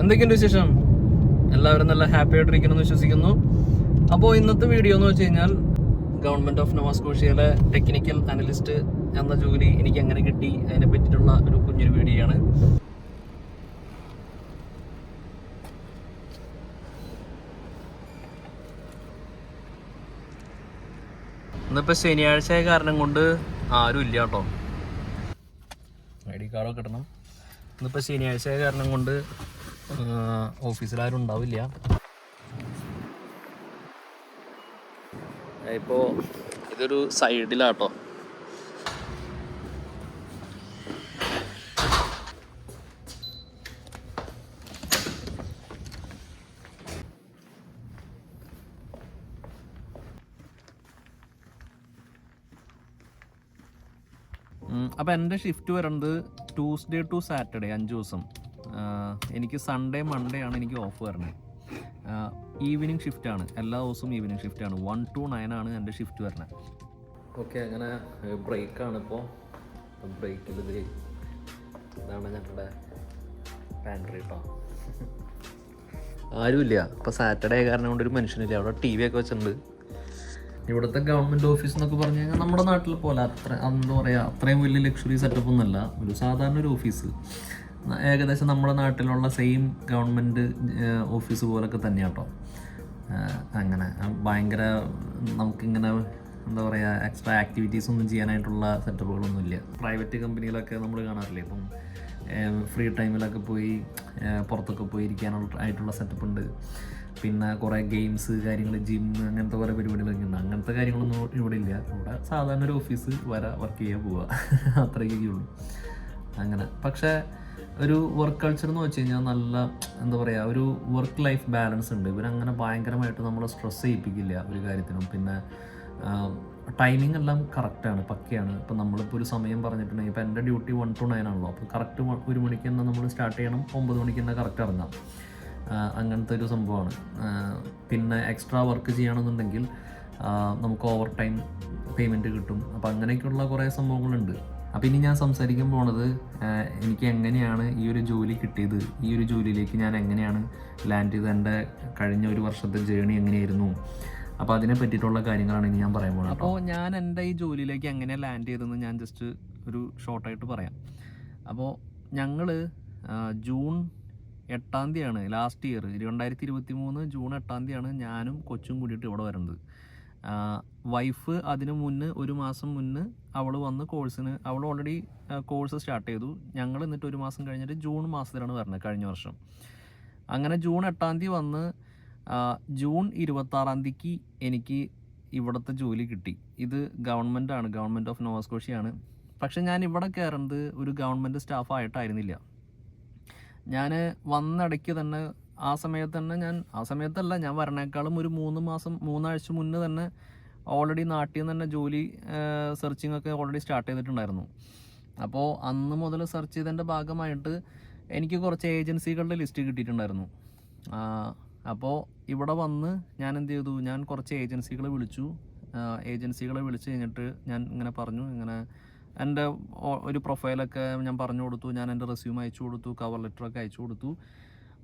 എന്തൊക്കെയുണ്ട് വിശേഷം? എല്ലാവരും നല്ല ഹാപ്പി ആയിട്ടിരിക്കണമെന്ന് വിശ്വസിക്കുന്നു. അപ്പോൾ ഇന്നത്തെ വീഡിയോ എന്ന് വെച്ച് കഴിഞ്ഞാൽ ഗവൺമെൻറ് ഓഫ് നോവ സ്കോഷ്യയിലെ ടെക്നിക്കൽ അനലിസ്റ്റ് എന്ന ജോലി എനിക്ക് എങ്ങനെ കിട്ടി അതിനെ പറ്റിയിട്ടുള്ള ഒരു കുഞ്ഞൊരു വീഡിയോ ആണ്. ഇന്നിപ്പോൾ ശനിയാഴ്ചയായ കാരണം കൊണ്ട് ആരും ഇല്ല കേട്ടോ. ID കാർഡൊക്കെ കിട്ടണം. ഇന്നിപ്പോൾ ശനിയാഴ്ചയായ കാരണം കൊണ്ട് ഓഫീസിലാരും ഉണ്ടാവില്ല. ഇപ്പോൾ ഇതൊരു സൈഡിലാട്ടോ. അപ്പോൾ എൻ്റെ ഷിഫ്റ്റ് വരുന്നത് ട്യൂസ്ഡേ ടു സാറ്റർഡേ 5 ദിവസം. എനിക്ക് സൺഡേ മൺഡേ ആണ് എനിക്ക് ഓഫ് വരുന്നത്. ഈവനിങ് ഷിഫ്റ്റാണ്, എല്ലാ ദിവസവും ഈവനിങ് ഷിഫ്റ്റാണ്. 1 to 9 ആണ് എൻ്റെ ഷിഫ്റ്റ് വരുന്നത്. ഓക്കെ, അങ്ങനെ ബ്രേക്കാണ് ഇപ്പോൾ. ബ്രേക്കിൽ ഇതാണ് ഞങ്ങളുടെ പാൻട്രി കേട്ടോ. ആരുമില്ല ഇപ്പോൾ, സാറ്റർഡേ കാരണം കൊണ്ട് ഒരു മനുഷ്യനില്ല. അവിടെ TV ഒക്കെ വെച്ചിട്ടുണ്ട്. ഇവിടുത്തെ ഗവൺമെൻറ് ഓഫീസ് എന്നൊക്കെ പറഞ്ഞു കഴിഞ്ഞാൽ നമ്മുടെ നാട്ടിൽ പോലെ എന്താ പറയുക, അത്രയും വലിയ ലക്ഷറി സെറ്റപ്പ് ഒന്നുമല്ല. ഒരു സാധാരണ ഒരു ഓഫീസ്, ഏകദേശം നമ്മുടെ നാട്ടിലുള്ള സെയിം ഗവൺമെൻറ് ഓഫീസ് പോലൊക്കെ തന്നെയാണ് കേട്ടോ. അങ്ങനെ ഭയങ്കര നമുക്കിങ്ങനെ എന്താ പറയുക, എക്സ്ട്രാ ആക്ടിവിറ്റീസ് ഒന്നും ചെയ്യാനായിട്ടുള്ള സെറ്റപ്പുകളൊന്നുമില്ല. പ്രൈവറ്റ് കമ്പനികളൊക്കെ നമ്മൾ കാണാറില്ലേ, ഇപ്പം ഫ്രീ ടൈമിലൊക്കെ പോയി പുറത്തൊക്കെ പോയി ഇരിക്കാനായിട്ടുള്ള സെറ്റപ്പ് ഉണ്ട്. പിന്നെ കുറേ ഗെയിംസ് കാര്യങ്ങൾ, ജിം, അങ്ങനത്തെ കുറേ പരിപാടികളൊക്കെ ഉണ്ട്. അങ്ങനത്തെ കാര്യങ്ങളൊന്നും ഇവിടെ ഇല്ല. ഇവിടെ സാധാരണ ഒരു ഓഫീസ് വർക്ക് ചെയ്യാൻ പോവുക, അത്രയൊക്കെ ഉള്ളൂ. അങ്ങനെ പക്ഷേ ഒരു വർക്ക് കൾച്ചർ എന്ന് വെച്ച് കഴിഞ്ഞാൽ നല്ല എന്താ പറയുക, ഒരു വർക്ക് ലൈഫ് ബാലൻസ് ഉണ്ട്. ഇവരങ്ങനെ ഭയങ്കരമായിട്ട് നമ്മളെ സ്ട്രെസ് ചെയ്യിപ്പിക്കില്ല ഒരു കാര്യത്തിനും. പിന്നെ ടൈമിംഗ് എല്ലാം കറക്റ്റാണ്, പക്കയാണ്. ഇപ്പം നമ്മളിപ്പോൾ ഒരു സമയം പറഞ്ഞിട്ടുണ്ടെങ്കിൽ, ഇപ്പോൾ എൻ്റെ ഡ്യൂട്ടി 1 to 9 ആണല്ലോ. അപ്പോൾ കറക്റ്റ് 1 മണിക്ക് തന്നെ നമ്മൾ സ്റ്റാർട്ട് ചെയ്യണം, 9 മണിക്ക് തന്നെ കറക്റ്റ് ഇറങ്ങാം. അങ്ങനത്തെ ഒരു സംഭവമാണ്. പിന്നെ എക്സ്ട്രാ വർക്ക് ചെയ്യണമെന്നുണ്ടെങ്കിൽ നമുക്ക് ഓവർ ടൈം പേയ്മെൻറ്റ് കിട്ടും. അപ്പോൾ അങ്ങനെയൊക്കെയുള്ള കുറേ സംഭവങ്ങളുണ്ട്. അപ്പോൾ ഇനി ഞാൻ സംസാരിക്കാൻ പോണത് എനിക്ക് എങ്ങനെയാണ് ഈ ഒരു ജോലി കിട്ടിയത്, ഈ ഒരു ജോലിയിലേക്ക് ഞാൻ എങ്ങനെയാണ് ലാൻഡ് ചെയ്തത്, എൻ്റെ കഴിഞ്ഞ ഒരു വർഷത്തെ ജേണി എങ്ങനെയായിരുന്നു, അപ്പോൾ അതിനെ പറ്റിയിട്ടുള്ള കാര്യങ്ങളാണ് ഇനി ഞാൻ പറയാൻ പോകുന്നത്. അപ്പോൾ ഞാൻ എൻ്റെ ഈ ജോലിയിലേക്ക് എങ്ങനെയാണ് ലാൻഡ് ചെയ്തതെന്ന് ഞാൻ ജസ്റ്റ് ഒരു ഷോർട്ടായിട്ട് പറയാം. അപ്പോൾ ഞങ്ങൾ ജൂൺ 8 തീയതിയാണ് ലാസ്റ്റ് ഇയർ 2023 ജൂൺ 8 തീയതിയാണ് ഞാനും കൊച്ചും കൂടിയിട്ട് ഇവിടെ വരുന്നത്. വൈഫ് അതിന് മുന്നേ 1 മാസം മുന്നേ അവൾ വന്ന് കോഴ്സിന്, അവൾ ഓൾറെഡി കോഴ്സ് സ്റ്റാർട്ട് ചെയ്തു. ഞങ്ങൾ എന്നിട്ട് 1 മാസം കഴിഞ്ഞിട്ട് ജൂൺ മാസത്തിലാണ് വരുന്നത്, കഴിഞ്ഞ വർഷം. അങ്ങനെ ജൂൺ 8 തീയതി വന്ന് ജൂൺ 26 തീയതിക്ക് എനിക്ക് ഇവിടുത്തെ ജോലി കിട്ടി. ഇത് ഗവൺമെൻറ്റാണ്, ഗവൺമെൻറ് ഓഫ് നോവ സ്കോഷ്യയാണ്. പക്ഷേ ഞാൻ ഇവിടെ കയറുന്നത് ഒരു ഗവൺമെൻറ് സ്റ്റാഫായിട്ടായിരുന്നില്ല. ഞാൻ വന്നിടയ്ക്ക് തന്നെ ആ സമയത്തല്ല, ഞാൻ വരണേക്കാളും ഒരു 3 ആഴ്ച മുന്നേ തന്നെ ഓൾറെഡി നാട്ടിൽ നിന്ന് തന്നെ ജോലി സെർച്ചിങ് ഒക്കെ ഓൾറെഡി സ്റ്റാർട്ട് ചെയ്തിട്ടുണ്ടായിരുന്നു. അപ്പോൾ അന്ന് മുതൽ സെർച്ച് ചെയ്തതിൻ്റെ ഭാഗമായിട്ട് എനിക്ക് കുറച്ച് ഏജൻസികളുടെ ലിസ്റ്റ് കിട്ടിയിട്ടുണ്ടായിരുന്നു. അപ്പോൾ ഇവിടെ വന്ന് ഞാൻ എന്ത് ചെയ്തു, ഞാൻ കുറച്ച് ഏജൻസികളെ വിളിച്ച് കഴിഞ്ഞിട്ട് ഞാൻ ഇങ്ങനെ പറഞ്ഞു, ഇങ്ങനെ എൻ്റെ ഒരു പ്രൊഫൈലൊക്കെ ഞാൻ പറഞ്ഞു കൊടുത്തു, ഞാൻ എൻ്റെ റെസ്യൂം അയച്ചു കൊടുത്തു, കവർ ലെറ്ററൊക്കെ അയച്ചു കൊടുത്തു.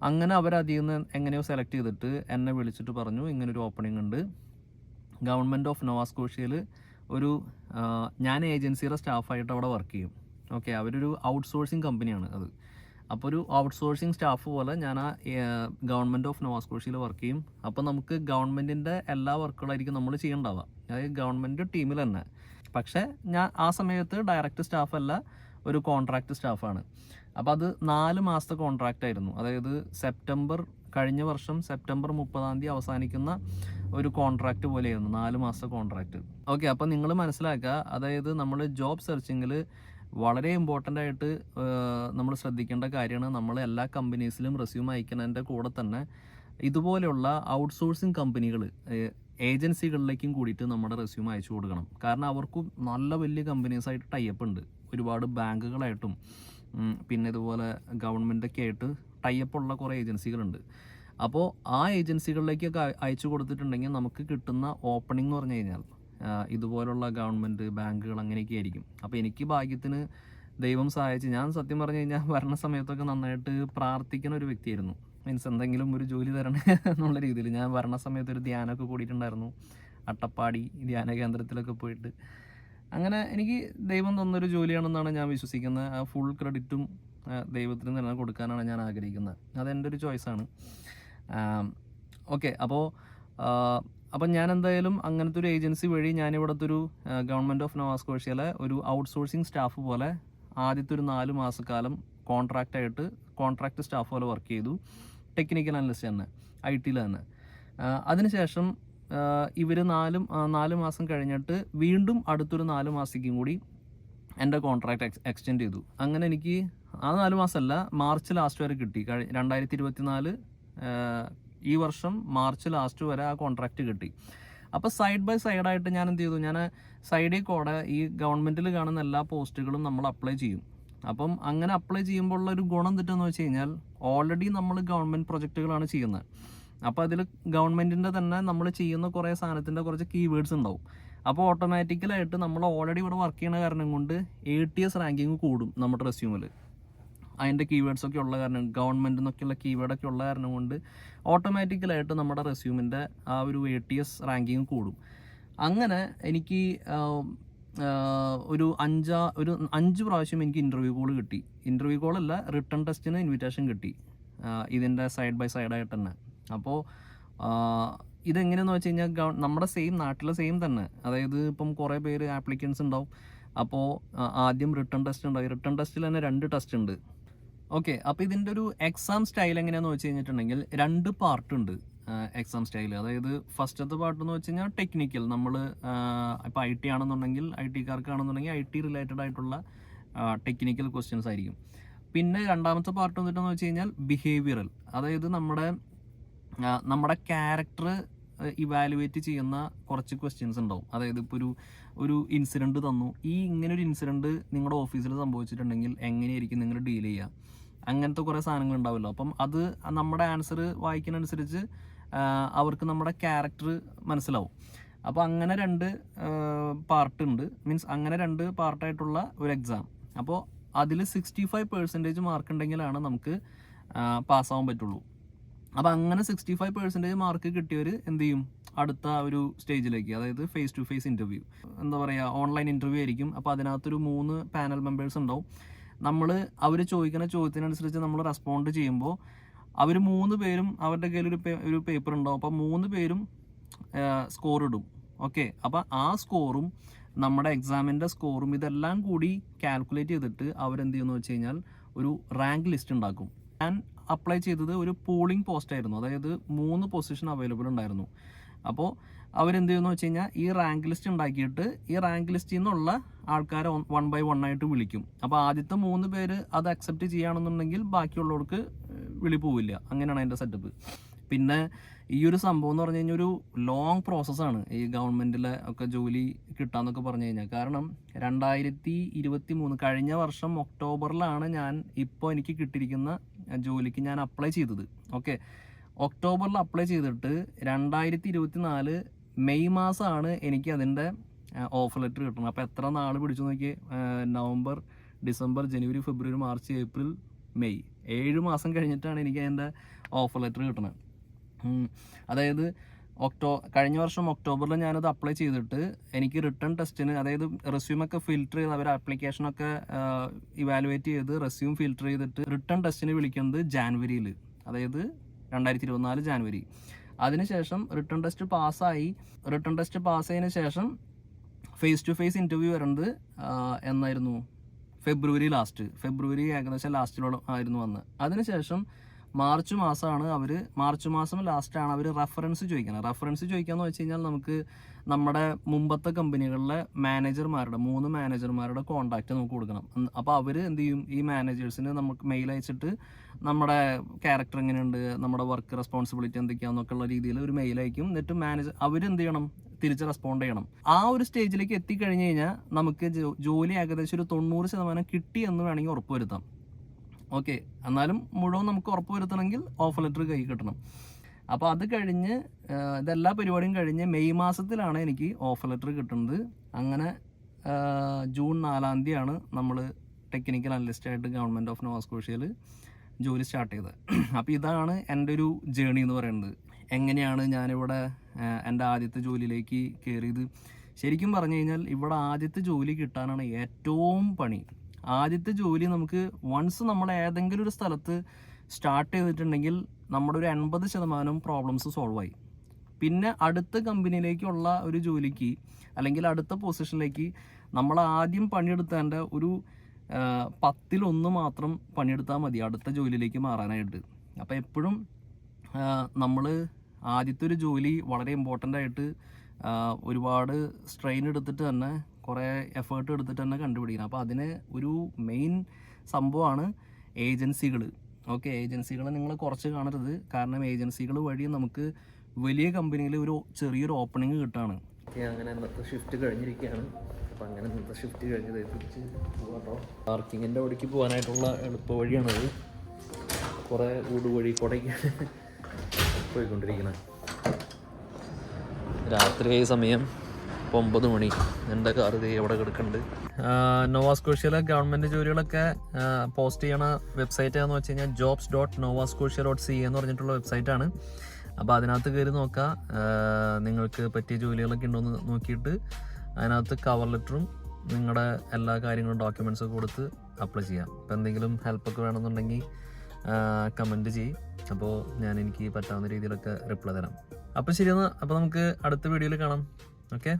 അങ്ങനെ അവരതിൽ നിന്ന് എങ്ങനെയോ സെലക്ട് ചെയ്തിട്ട് എന്നെ വിളിച്ചിട്ട് പറഞ്ഞു, ഇങ്ങനൊരു ഓപ്പണിംഗ് ഉണ്ട് ഗവൺമെൻറ് ഓഫ് നോവ സ്കോഷ്യയിൽ. ഞാൻ ഏജൻസിയുടെ സ്റ്റാഫായിട്ട് അവിടെ വർക്ക് ചെയ്യും. ഓക്കെ, അവരൊരു ഔട്ട്സോഴ്സിങ് കമ്പനിയാണ് അത്. അപ്പോൾ ഒരു ഔട്ട്സോഴ്സിങ് സ്റ്റാഫ് പോലെ ഞാൻ ആ ഗവൺമെൻറ് ഓഫ് നോവ സ്കോഷ്യയിൽ വർക്ക് ചെയ്യും. അപ്പോൾ നമുക്ക് ഗവൺമെൻറ്റിൻ്റെ എല്ലാ വർക്കുകളായിരിക്കും നമ്മൾ ചെയ്യേണ്ടാവുക, അതായത് ഗവൺമെൻറ് ടീമിൽ തന്നെ. പക്ഷേ ഞാൻ ആ സമയത്ത് ഡയറക്റ്റ് സ്റ്റാഫല്ല, ഒരു കോൺട്രാക്റ്റ് സ്റ്റാഫാണ്. അപ്പോൾ അത് 4 മാസത്തെ കോൺട്രാക്റ്റ് ആയിരുന്നു. അതായത് കഴിഞ്ഞ വർഷം സെപ്റ്റംബർ 30 അവസാനിക്കുന്ന ഒരു കോൺട്രാക്റ്റ് പോലെയായിരുന്നു, 4 മാസത്തെ കോൺട്രാക്റ്റ്. ഓക്കെ, അപ്പോൾ നിങ്ങൾ മനസ്സിലാക്കുക, അതായത് നമ്മൾ ജോബ് സെർച്ചിങ്ങിൽ വളരെ ഇമ്പോർട്ടൻ്റ് ആയിട്ട് നമ്മൾ ശ്രദ്ധിക്കേണ്ട കാര്യമാണ്, നമ്മൾ എല്ലാ കമ്പനീസിലും റെസ്യൂം അയക്കുന്നതിൻ്റെ കൂടെ തന്നെ ഇതുപോലെയുള്ള ഔട്ട്സോഴ്സിങ് കമ്പനികൾ, ഏജൻസികളിലേക്കും കൂടിയിട്ട് നമ്മുടെ റെസ്യൂം അയച്ചു കൊടുക്കണം. കാരണം അവർക്കും നല്ല വലിയ കമ്പനീസായിട്ട് ടൈപ്പ് ഉണ്ട്, ഒരുപാട് ബാങ്കുകളായിട്ടും പിന്നെ ഇതുപോലെ ഗവൺമെൻറ്റൊക്കെ ആയിട്ട് ടൈപ്പുള്ള കുറേ ഏജൻസികളുണ്ട്. അപ്പോൾ ആ ഏജൻസികളിലേക്കൊക്കെ അയച്ചു കൊടുത്തിട്ടുണ്ടെങ്കിൽ നമുക്ക് കിട്ടുന്ന ഓപ്പണിംഗ് എന്ന് പറഞ്ഞു കഴിഞ്ഞാൽ ഇതുപോലുള്ള ഗവൺമെൻറ് ബാങ്കുകൾ അങ്ങനെയൊക്കെ ആയിരിക്കും. അപ്പോൾ എനിക്ക് ഭാഗ്യത്തിന് ദൈവം സഹായിച്ച് ഞാൻ സത്യം പറഞ്ഞു കഴിഞ്ഞാൽ വരണ സമയത്തൊക്കെ നന്നായിട്ട് പ്രാർത്ഥിക്കുന്ന ഒരു വ്യക്തിയായിരുന്നു. മീൻസ് എന്തെങ്കിലും ഒരു ജോലി തരണേ എന്നുള്ള രീതിയിൽ ഞാൻ വരണ സമയത്ത് ഒരു ധ്യാനമൊക്കെ കൂടിയിട്ടുണ്ടായിരുന്നു. അട്ടപ്പാടി ധ്യാന കേന്ദ്രത്തിലൊക്കെ പോയിട്ട് അങ്ങനെ എനിക്ക് ദൈവം തന്നൊരു ജോലിയാണെന്നാണ് ഞാൻ വിശ്വസിക്കുന്നത്. ആ ഫുൾ ക്രെഡിറ്റും ദൈവത്തിന് തന്നെ കൊടുക്കാനാണ് ഞാൻ ആഗ്രഹിക്കുന്നത്. അതെൻ്റെ ഒരു ചോയ്സാണ്. ഓക്കെ, അപ്പം ഞാൻ എന്തായാലും അങ്ങനത്തെ ഒരു ഏജൻസി വഴി ഞാനിവിടുത്തെ ഒരു ഗവൺമെൻറ് ഓഫ് നോവാ സ്കോഷ്യയിലെ ഒരു ഔട്ട്സോഴ്സിങ് സ്റ്റാഫ് പോലെ ആദ്യത്തെ ഒരു 4 മാസക്കാലം കോൺട്രാക്ട് സ്റ്റാഫ് പോലെ വർക്ക് ചെയ്തു. ടെക്നിക്കൽ അനലിസ്റ്റ് തന്നെ, IT തന്നെ. അതിനുശേഷം ഇവർ 4 മാസം കഴിഞ്ഞിട്ട് വീണ്ടും അടുത്തൊരു 4 മാസത്തേക്കും കൂടി എൻ്റെ കോൺട്രാക്ട് എക്സ്റ്റെൻഡ് ചെയ്തു. അങ്ങനെ എനിക്ക് ആ 4 മാസമല്ല, മാർച്ച് ലാസ്റ്റ് വരെ കിട്ടി. 2024 ഈ വർഷം മാർച്ച് ലാസ്റ്റ് വരെ ആ കോൺട്രാക്റ്റ് കിട്ടി. അപ്പോൾ സൈഡ് ബൈ സൈഡായിട്ട് ഞാൻ എന്ത് ചെയ്തു, ഞാൻ സൈഡിൽ കൂടെ ഈ ഗവൺമെൻറ്റിൽ കാണുന്ന എല്ലാ പോസ്റ്റുകളും നമ്മൾ അപ്ലൈ ചെയ്യും. അപ്പം അങ്ങനെ അപ്ലൈ ചെയ്യുമ്പോൾ ഉള്ള ഒരു ഗുണം എന്തിട്ടെന്ന് വെച്ച് കഴിഞ്ഞാൽ ഓൾറെഡി നമ്മൾ ഗവൺമെൻറ് പ്രൊജക്റ്റുകളാണ് ചെയ്യുന്നത്. അപ്പോൾ അതിൽ ഗവൺമെൻറ്റിൻ്റെ തന്നെ നമ്മൾ ചെയ്യുന്ന കുറേ സാധനത്തിൻ്റെ കുറച്ച് കീവേഡ്സ് ഉണ്ടാവും. അപ്പോൾ ഓട്ടോമാറ്റിക്കലായിട്ട് നമ്മൾ ഓൾറെഡി ഇവിടെ വർക്ക് ചെയ്യുന്ന കാരണം കൊണ്ട് ATS റാങ്കിങ് കൂടും നമ്മുടെ റെസ്യൂമിൽ. അതിൻ്റെ കീവേഡ്സൊക്കെ ഉള്ള കാരണം, ഗവൺമെൻറ് എന്നൊക്കെയുള്ള കീവേഡൊക്കെ ഉള്ള കാരണം കൊണ്ട് ഓട്ടോമാറ്റിക്കലായിട്ട് നമ്മുടെ റെസ്യൂമിൻ്റെ ആ ഒരു ATS റാങ്കിങ് കൂടും. അങ്ങനെ എനിക്ക് ഒരു 5 പ്രാവശ്യം എനിക്ക് ഇൻ്റർവ്യൂ കോൾ കിട്ടി. ഇൻ്റർവ്യൂ കോളല്ല, റിട്ടേൺ ടെസ്റ്റിന് ഇൻവിറ്റേഷൻ കിട്ടി, ഇതിൻ്റെ സൈഡ് ബൈ സൈഡായിട്ട് തന്നെ. അപ്പോൾ ഇതെങ്ങനെയാണെന്ന് വെച്ച് കഴിഞ്ഞാൽ നമ്മുടെ നാട്ടിലെ സെയിം തന്നെ. അതായത് ഇപ്പം കുറേ പേര് ആപ്ലിക്കൻസ് ഉണ്ടാവും. അപ്പോൾ ആദ്യം റിട്ടേൺ ടെസ്റ്റ് ഉണ്ടാവും. റിട്ടേൺ ടെസ്റ്റിൽ തന്നെ 2 ടെസ്റ്റ് ഉണ്ട്. ഓക്കെ, അപ്പോൾ ഇതിൻ്റെ ഒരു എക്സാം സ്റ്റൈൽ എങ്ങനെയാണെന്ന് വെച്ച് കഴിഞ്ഞിട്ടുണ്ടെങ്കിൽ 2 പാർട്ടുണ്ട് എക്സാം സ്റ്റൈൽ. അതായത് ഫസ്റ്റത്തെ പാർട്ട് എന്ന് വെച്ച് കഴിഞ്ഞാൽ ടെക്നിക്കൽ, നമ്മൾ ഇപ്പോൾ IT ആണെന്നുണ്ടെങ്കിൽ IT കാർക്കാണെന്നുണ്ടെങ്കിൽ IT റിലേറ്റഡ് ആയിട്ടുള്ള ടെക്നിക്കൽ ക്വസ്റ്റ്യൻസ് ആയിരിക്കും. പിന്നെ രണ്ടാമത്തെ പാർട്ട് വന്നിട്ടെന്ന് വെച്ച് കഴിഞ്ഞാൽ ബിഹേവിയറൽ, അതായത് നമ്മുടെ ക്യാരക്ടർ ഇവാലുവേറ്റ് ചെയ്യുന്ന കുറച്ച് ക്വസ്റ്റ്യൻസ് ഉണ്ടാവും. അതായത് ഇപ്പോൾ ഒരു ഇൻസിഡൻറ്റ് തന്നു, ഇങ്ങനൊരു ഇൻസിഡൻറ്റ് നിങ്ങളുടെ ഓഫീസിൽ സംഭവിച്ചിട്ടുണ്ടെങ്കിൽ എങ്ങനെയായിരിക്കും നിങ്ങൾ ഡീൽ ചെയ്യുക, അങ്ങനത്തെ കുറേ സാധനങ്ങൾ ഉണ്ടാവുമല്ലോ. അപ്പം അത് നമ്മുടെ ആൻസർ വായിക്കുന്നതനുസരിച്ച് അവർക്ക് നമ്മുടെ ക്യാരക്ടർ മനസ്സിലാവും. അപ്പോൾ അങ്ങനെ 2 പാർട്ടുണ്ട്. മീൻസ് അങ്ങനെ 2 പാർട്ടായിട്ടുള്ള ഒരു എക്സാം. അപ്പോൾ അതിൽ 65% മാർക്ക് ഉണ്ടെങ്കിലാണ് നമുക്ക് പാസ്സാവാൻ പറ്റുള്ളൂ. അപ്പോൾ അങ്ങനെ 65% മാർക്ക് കിട്ടിയവർ എന്ത് ചെയ്യും, അടുത്ത ഒരു സ്റ്റേജിലേക്ക്, അതായത് ഫേസ് ടു ഫേസ് ഇൻ്റർവ്യൂ, എന്താ പറയുക, ഓൺലൈൻ ഇൻ്റർവ്യൂ ആയിരിക്കും. അപ്പോൾ അതിനകത്തൊരു 3 പാനൽ മെമ്പേഴ്സ് ഉണ്ടാവും. അവർ ചോദിക്കുന്ന ചോദ്യത്തിനനുസരിച്ച് നമ്മൾ റെസ്പോണ്ട് ചെയ്യുമ്പോൾ അവർ 3 പേരും അവരുടെ കയ്യിൽ ഒരു പേപ്പർ ഉണ്ടാവും. അപ്പോൾ 3 പേരും സ്കോർ ഇടും. ഓക്കെ, അപ്പോൾ ആ സ്കോറും നമ്മുടെ എക്സാമിൻ്റെ സ്കോറും ഇതെല്ലാം കൂടി കാൽക്കുലേറ്റ് ചെയ്തിട്ട് അവരെന്ത് ചെയ്യുമെന്ന് വെച്ച് കഴിഞ്ഞാൽ ഒരു റാങ്ക് ലിസ്റ്റ് ഉണ്ടാക്കും. ഞാൻ അപ്ലൈ ചെയ്തത് ഒരു പോളിംഗ് പോസ്റ്റ് ആയിരുന്നു. അതായത് 3 പൊസിഷൻ അവൈലബിൾ ഉണ്ടായിരുന്നു. അപ്പോൾ അവരെന്ത് ചെയ്യുമെന്ന് വെച്ച് കഴിഞ്ഞാൽ ഈ റാങ്ക് ലിസ്റ്റ് ഉണ്ടാക്കിയിട്ട് ഈ റാങ്ക് ലിസ്റ്റിൽ നിന്നുള്ള ആൾക്കാരെ 1 by 1 ആയിട്ട് വിളിക്കും. അപ്പോൾ ആദ്യത്തെ 3 പേര് അത് അക്സെപ്റ്റ് ചെയ്യുകയാണെന്നുണ്ടെങ്കിൽ ബാക്കിയുള്ളവർക്ക് വിളി പോവില്ല. അങ്ങനെയാണ് അതിൻ്റെ സെറ്റപ്പ്. പിന്നെ ഈ ഒരു സംഭവം എന്ന് പറഞ്ഞു കഴിഞ്ഞാൽ ഒരു ലോങ് പ്രോസസ്സാണ് ഈ ഗവൺമെൻറ്റിലെ ഒക്കെ ജോലി കിട്ടാമെന്നൊക്കെ പറഞ്ഞു കഴിഞ്ഞാൽ. കാരണം 2023 കഴിഞ്ഞ വർഷം ഒക്ടോബറിലാണ് ഇപ്പോൾ എനിക്ക് കിട്ടിയിരിക്കുന്ന ജോലിക്ക് ഞാൻ അപ്ലൈ ചെയ്തത്. ഓക്കെ, ഒക്ടോബറിൽ അപ്ലൈ ചെയ്തിട്ട് 2024 മെയ് മാസമാണ് എനിക്ക് അതിൻ്റെ ഓഫർ ലെറ്റർ കിട്ടുന്നത്. അപ്പോൾ എത്ര നാൾ പിടിച്ചു നോക്കി, നവംബർ, ഡിസംബർ, ജനുവരി, ഫെബ്രുവരി, മാർച്ച്, ഏപ്രിൽ, മെയ്, 7 മാസം കഴിഞ്ഞിട്ടാണ് എനിക്ക് അതിൻ്റെ ഓഫർ ലെറ്റർ കിട്ടുന്നത്. അതായത് കഴിഞ്ഞ വർഷം ഒക്ടോബറിൽ ഞാനത് അപ്ലൈ ചെയ്തിട്ട് എനിക്ക് റിട്ടേൺ ടെസ്റ്റിന്, അതായത് റെസ്യൂമൊക്കെ ഫിൽറ്റർ ചെയ്ത് അവർ ആപ്ലിക്കേഷനൊക്കെ ഇവാലുവേറ്റ് ചെയ്ത് റെസ്യൂം ഫിൽറ്റർ ചെയ്തിട്ട് റിട്ടേൺ ടെസ്റ്റിന് വിളിക്കുന്നത് ജാനുവരിയിൽ, അതായത് 2024 ജാനുവരി. അതിനുശേഷം റിട്ടേൺ ടെസ്റ്റ് പാസ്സായതിനു ശേഷം ഫേസ് ടു ഫേസ് ഇൻ്റർവ്യൂ വരുന്നത് എന്നായിരുന്നു, ഫെബ്രുവരി ഏകദേശം ലാസ്റ്റിലോളം ആയിരുന്നു വന്നത്. അതിനുശേഷം മാർച്ച് മാസം ലാസ്റ്റാണ് അവർ റെഫറൻസ് ചോദിക്കാന്ന് വെച്ച് കഴിഞ്ഞാൽ നമുക്ക് നമ്മുടെ മുമ്പത്തെ കമ്പനികളിലെ 3 മാനേജർമാരുടെ കോൺടാക്റ്റ് നമുക്ക് കൊടുക്കണം. അപ്പോൾ അവർ എന്ത് ചെയ്യും, ഈ മാനേജേഴ്സിന് നമുക്ക് മെയിൽ അയച്ചിട്ട് നമ്മുടെ ക്യാരക്ടർ എങ്ങനെയുണ്ട്, നമ്മുടെ വർക്ക് റെസ്പോൺസിബിലിറ്റി എന്തൊക്കെയാണെന്നൊക്കെ ഉള്ള രീതിയിൽ ഒരു മെയിൽ അയക്കും. എന്നിട്ട് അവരെന്ത് ചെയ്യണം, തിരിച്ച് റെസ്പോണ്ട് ചെയ്യണം. ആ ഒരു സ്റ്റേജിലേക്ക് എത്തിക്കഴിഞ്ഞ് കഴിഞ്ഞാൽ നമുക്ക് ജോലി ഏകദേശം ഒരു 90% കിട്ടി എന്ന് വേണമെങ്കിൽ ഉറപ്പുവരുത്താം. ഓക്കെ, എന്നാലും മുഴുവൻ നമുക്ക് ഉറപ്പ് വരുത്തണമെങ്കിൽ ഓഫർ ലെറ്റർ കൈ കിട്ടണം. അപ്പോൾ അത് കഴിഞ്ഞ് ഇതെല്ലാ പരിപാടിയും കഴിഞ്ഞ് മെയ് മാസത്തിലാണ് എനിക്ക് ഓഫർ ലെറ്റർ കിട്ടുന്നത്. അങ്ങനെ ജൂൺ 4 നമ്മൾ ടെക്നിക്കൽ അനലിസ്റ്റായിട്ട് ഗവൺമെൻറ് ഓഫ് നോവ സ്കോഷ്യയിൽ ജോലി സ്റ്റാർട്ട് ചെയ്തത്. അപ്പോൾ ഇതാണ് എൻ്റെ ഒരു ജേണി എന്ന് പറയുന്നത്. എങ്ങനെയാണ് ഞാനിവിടെ എൻ്റെ ആദ്യത്തെ ജോലിയിലേക്ക് കയറിയത്. ശരിക്കും പറഞ്ഞു കഴിഞ്ഞാൽ ഇവിടെ ആദ്യത്തെ ജോലി കിട്ടാനാണ് ഏറ്റവും പണി. ആദ്യത്തെ ജോലി നമുക്ക് വൺസ് നമ്മൾ ഏതെങ്കിലും ഒരു സ്ഥലത്ത് സ്റ്റാർട്ട് ചെയ്തിട്ടുണ്ടെങ്കിൽ നമ്മുടെ ഒരു 80% പ്രോബ്ലംസ് സോൾവ് ആയി. പിന്നെ അടുത്ത കമ്പനിയിലേക്കുള്ള ഒരു ജോലിക്ക് അല്ലെങ്കിൽ അടുത്ത പൊസിഷനിലേക്ക് നമ്മൾ ആദ്യം പണിയെടുത്തതിൻ്റെ ഒരു 10% മാത്രം പണിയെടുത്താൽ മതി അടുത്ത ജോലിയിലേക്ക് മാറാനായിട്ട്. അപ്പോൾ എപ്പോഴും നമ്മൾ ആദ്യത്തെ ഒരു ജോലി വളരെ ഇമ്പോർട്ടൻ്റ് ആയിട്ട് ഒരുപാട് സ്ട്രെയിൻ എടുത്തിട്ട് തന്നെ കുറേ എഫേർട്ട് എടുത്തിട്ട് തന്നെ കണ്ടുപിടിക്കണം. അപ്പോൾ അതിന് ഒരു മെയിൻ സംഭവമാണ് ഏജൻസികൾ. ഓക്കെ, ഏജൻസികൾ നിങ്ങൾ കുറച്ച് കാണരുത്. കാരണം ഏജൻസികൾ വഴി നമുക്ക് വലിയ കമ്പനിയിൽ ഒരു ചെറിയൊരു ഓപ്പണിങ് കിട്ടുകയാണ്. അങ്ങനെ ഇന്നത്തെ ഷിഫ്റ്റ് കഴിഞ്ഞിരിക്കുകയാണ്. അപ്പോൾ അങ്ങനെ ഇന്നത്തെ ഷിഫ്റ്റ് കഴിഞ്ഞത് തിരിച്ച് പോകാട്ടോ. പാർക്കിങ്ങിൻ്റെ അവിടേക്ക് പോകാനായിട്ടുള്ള എളുപ്പ വഴിയാണത്. കുറേ ഊടുവഴി കൊടയ്ക്കാണ് പോയിക്കൊണ്ടിരിക്കുന്നത്. രാത്രി സമയം 9 മണി. എൻ്റെ കാർ എവിടെ കിടക്കുന്നുണ്ട്. നോവ സ്കോഷ്യയിലെ ഗവൺമെൻറ് ജോലികളൊക്കെ പോസ്റ്റ് ചെയ്യണ വെബ്സൈറ്റ് എന്ന് വെച്ച് കഴിഞ്ഞാൽ jobs.novascotia.ca എന്ന് പറഞ്ഞിട്ടുള്ള വെബ്സൈറ്റാണ്. അപ്പോൾ അതിനകത്ത് കയറി നോക്കാം. നിങ്ങൾക്ക് പറ്റിയ ജോലികളൊക്കെ ഉണ്ടോ എന്ന് നോക്കിയിട്ട് അതിനകത്ത് കവർ ലെറ്ററും നിങ്ങളുടെ എല്ലാ കാര്യങ്ങളും ഡോക്യുമെൻറ്റ്സൊക്കെ കൊടുത്ത് അപ്ലൈ ചെയ്യാം. അപ്പോൾ എന്തെങ്കിലും ഹെൽപ്പൊക്കെ വേണമെന്നുണ്ടെങ്കിൽ കമൻറ്റ് ചെയ്യും. അപ്പോൾ എനിക്ക് പറ്റാവുന്ന രീതിയിലൊക്കെ റിപ്ലൈ തരാം. അപ്പോൾ ശരിയെന്നാൽ, അപ്പോൾ നമുക്ക് അടുത്ത വീഡിയോയിൽ കാണാം. ഓക്കെ.